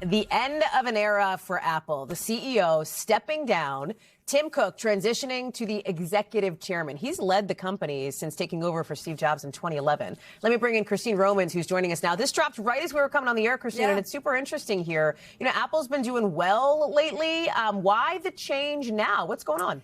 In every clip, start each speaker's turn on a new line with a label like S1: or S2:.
S1: The end of an era for Apple. The CEO stepping down. Tim Cook transitioning to the executive chairman. He's led the company since taking over for Steve Jobs in 2011. Let me bring in Christine Romans, who's joining us now. This dropped right as we were coming on the air, Christine, and it's super interesting here. You know, Apple's been doing well lately. Why the change now? What's going on?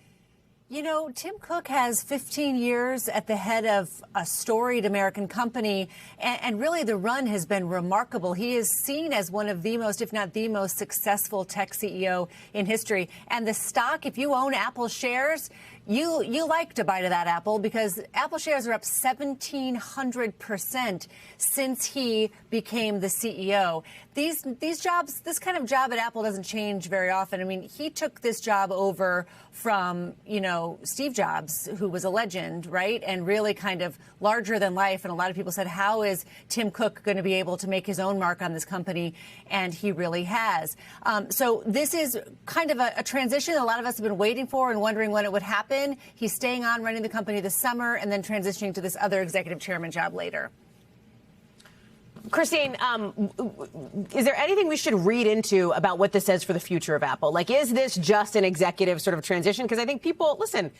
S2: You know, Tim Cook has 15 years at the head of a storied American company, and really the run has been remarkable. He is seen as one of the most, if not the most successful tech CEO in history. And the stock, if you own Apple shares, you like to buy to that Apple, because Apple shares are up 1,700% since he became the CEO. These jobs, this kind of job at Apple doesn't change very often. I mean, he took this job over from, you know, Steve Jobs, who was a legend, right? And really kind of larger than life. And a lot of people said, how is Tim Cook going to be able to make his own mark on this company? And he really has. So this is kind of a transition a lot of us have been waiting for and wondering when it would happen. He's staying on running the company this summer and then transitioning to this other executive chairman job later.
S1: Christine, is there anything we should read into about what this says for the future of Apple? Like, is this just an executive sort of transition? Because I think people, listen,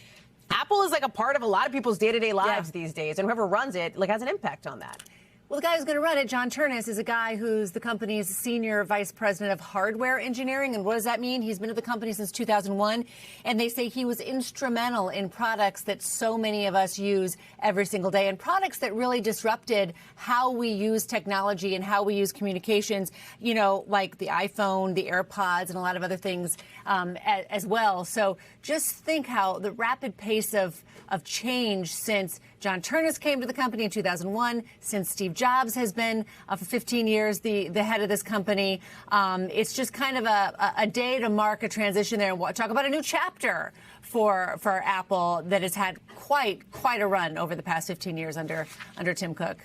S1: Apple is like a part of a lot of people's day-to-day lives these days, and whoever runs it like has an impact on that.
S2: Well, the guy who's going to run it, John Ternus, is a guy who's the company's senior vice president of hardware engineering. And what does that mean? He's been at the company since 2001. And they say he was instrumental in products that so many of us use every single day, and products that really disrupted how we use technology and how we use communications, you know, like the iPhone, the AirPods, and a lot of other things as well. So just think how the rapid pace of change since John Ternus came to the company in 2001, since Steve Jobs has been for 15 years the head of this company. It's just kind of a day to mark a transition there. Talk about a new chapter for Apple that has had quite a run over the past 15 years under Tim Cook.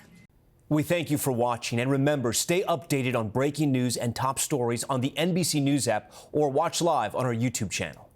S3: We thank you for watching, and remember, stay updated on breaking news and top stories on the NBC News app or watch live on our YouTube channel.